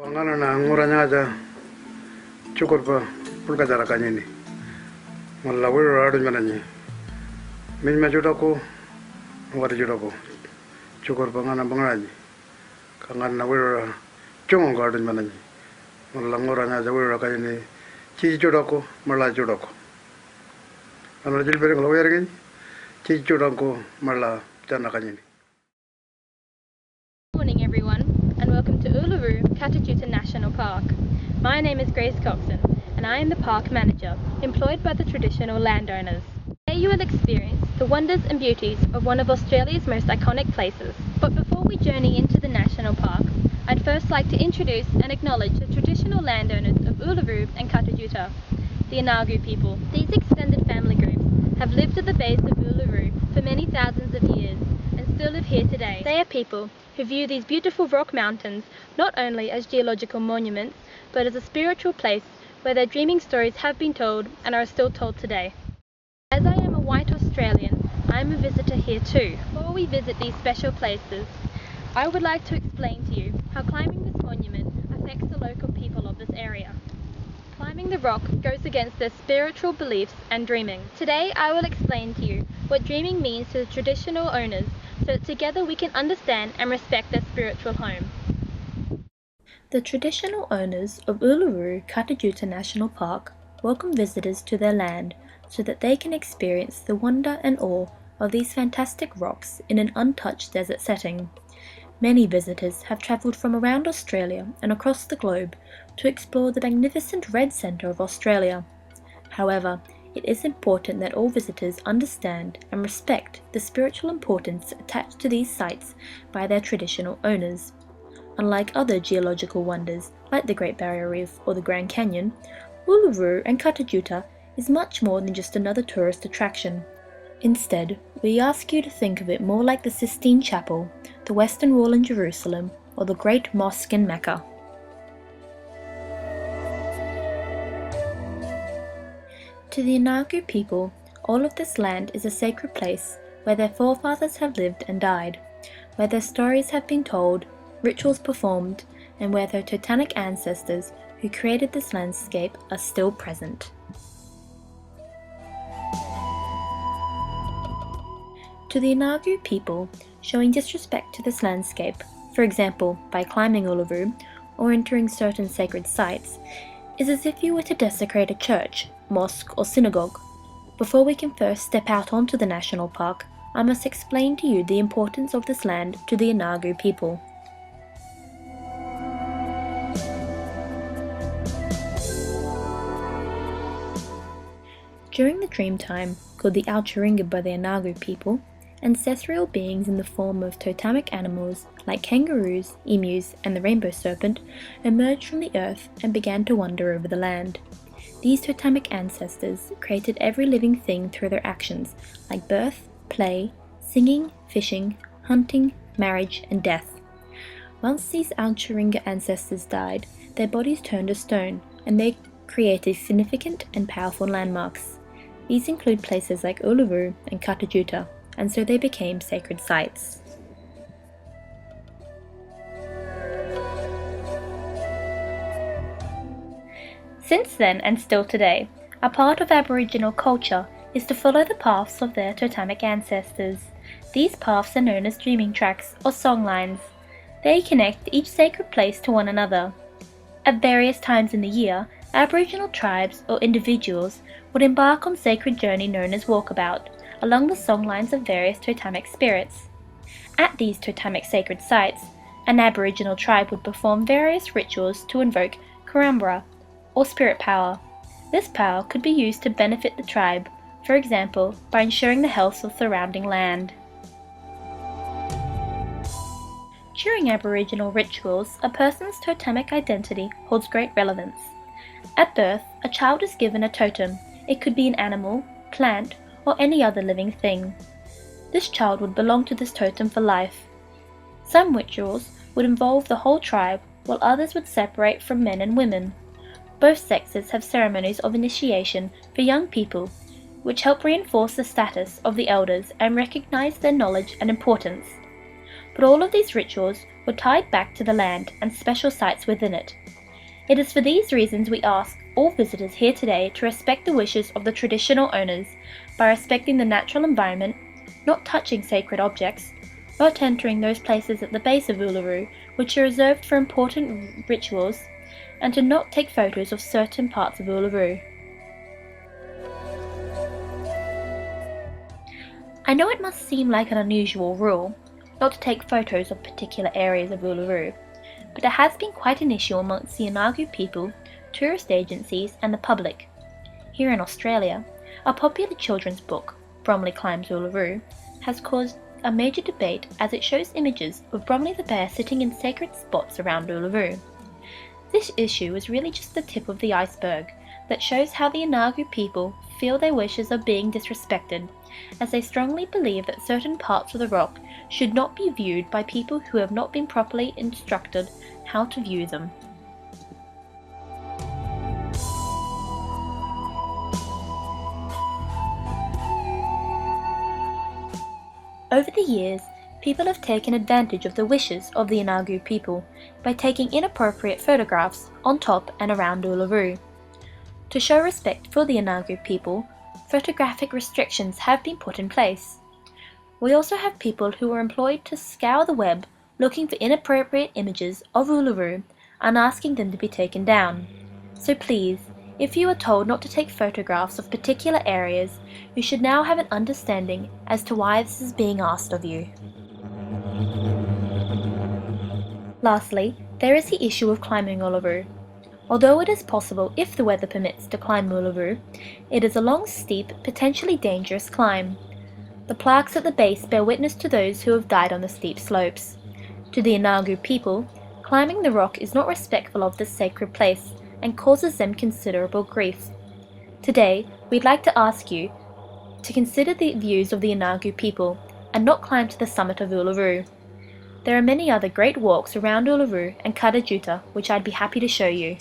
Wangana na nguranya aja cukur pa pulka jara kanyini malla wiro adu manani min ma judako ngari judako cukur pa ngana bangaji kangan na wiro cungo adu manani malla nguranya aja wiro kanyini ci judako malla judako ana jilbere nglo yergi ci judako malla jana kanyini. Good morning everyone, and welcome to Uluru National Park. My name is Grace Coxon, and I am the park manager, employed by the traditional landowners. Today you will experience the wonders and beauties of one of Australia's most iconic places. But before we journey into the national park, I'd first like to introduce and acknowledge the traditional landowners of Uluru and Katajuta, the Inagu people. These extended family groups have lived at the base of Uluru for many thousands of years and still live here today. They are people who view these beautiful rock mountains not only as geological monuments, but as a spiritual place where their dreaming stories have been told and are still told today. As I am a white Australian, I am a visitor here too. Before we visit these special places, I would like to explain to you how climbing this monument affects the local people of this area. Climbing the rock goes against their spiritual beliefs and dreaming. Today I will explain to you what dreaming means to the traditional owners, so that together we can understand and respect their spiritual home. The traditional owners of Uluru Katajuta National Park welcome visitors to their land so that they can experience the wonder and awe of these fantastic rocks in an untouched desert setting. Many visitors have travelled from around Australia and across the globe to explore the magnificent Red Centre of Australia. However, it is important that all visitors understand and respect the spiritual importance attached to these sites by their traditional owners. Unlike other geological wonders like the Great Barrier Reef or the Grand Canyon, Uluru and Katajuta is much more than just another tourist attraction. Instead, we ask you to think of it more like the Sistine Chapel, the Western Wall in Jerusalem, or the Great Mosque in Mecca. To the Inagu people, all of this land is a sacred place where their forefathers have lived and died, where their stories have been told, rituals performed, and where their totemic ancestors who created this landscape are still present. To the Inagu people, showing disrespect to this landscape, for example by climbing Uluru or entering certain sacred sites, is as if you were to desecrate a church, mosque or synagogue. Before we can first step out onto the national park, I must explain to you the importance of this land to the Inagu people. During the dream time, called the Alchuringa by the Inagu people, ancestral beings in the form of totemic animals like kangaroos, emus, and the rainbow serpent emerged from the earth and began to wander over the land. These totemic ancestors created every living thing through their actions, like birth, play, singing, fishing, hunting, marriage, and death. Once these Alchuringa ancestors died, their bodies turned to stone, and they created significant and powerful landmarks. These include places like Uluru and Katajuta, and so they became sacred sites. Since then and still today, a part of Aboriginal culture is to follow the paths of their totemic ancestors. These paths are known as dreaming tracks or songlines. They connect each sacred place to one another. At various times in the year, Aboriginal tribes or individuals would embark on sacred journey known as walkabout, along the songlines of various totemic spirits. At these totemic sacred sites, an Aboriginal tribe would perform various rituals to invoke Karambara, or spirit power. This power could be used to benefit the tribe, for example, by ensuring the health of surrounding land. During Aboriginal rituals, a person's totemic identity holds great relevance. At birth, a child is given a totem. It could be an animal, plant, or any other living thing. This child would belong to this totem for life. Some rituals would involve the whole tribe, while others would separate from men and women. Both sexes have ceremonies of initiation for young people, which help reinforce the status of the elders and recognize their knowledge and importance. but all of these rituals were tied back to the land and special sites within it. It is for these reasons we ask all visitors here today to respect the wishes of the traditional owners by respecting the natural environment, not touching sacred objects, not entering those places at the base of Uluru which are reserved for important rituals, and to not take photos of certain parts of Uluru. I know it must seem like an unusual rule, not to take photos of particular areas of Uluru, but it has been quite an issue amongst the Inagu people, tourist agencies and the public. Here in Australia, a popular children's book, Bromley Climbs Uluru, has caused a major debate as it shows images of Bromley the bear sitting in sacred spots around Uluru. This issue is really just the tip of the iceberg that shows how the Inagu people feel their wishes are being disrespected, as they strongly believe that certain parts of the rock should not be viewed by people who have not been properly instructed how to view them. Over the years, people have taken advantage of the wishes of the Inagu people by taking inappropriate photographs on top and around Uluru. To show respect for the Inagu people, photographic restrictions have been put in place. We also have people who are employed to scour the web looking for inappropriate images of Uluru and asking them to be taken down. So please, if you are told not to take photographs of particular areas, you should now have an understanding as to why this is being asked of you. Lastly, there is the issue of climbing Uluru. Although it is possible, if the weather permits, to climb Uluru, it is a long, steep, potentially dangerous climb. The plaques at the base bear witness to those who have died on the steep slopes. To the Inagu people, climbing the rock is not respectful of this sacred place and causes them considerable grief. Today, we'd like to ask you to consider the views of the Inagu people and not climb to the summit of Uluru. There are many other great walks around Uluru and Kata Tjuta which I'd be happy to show you.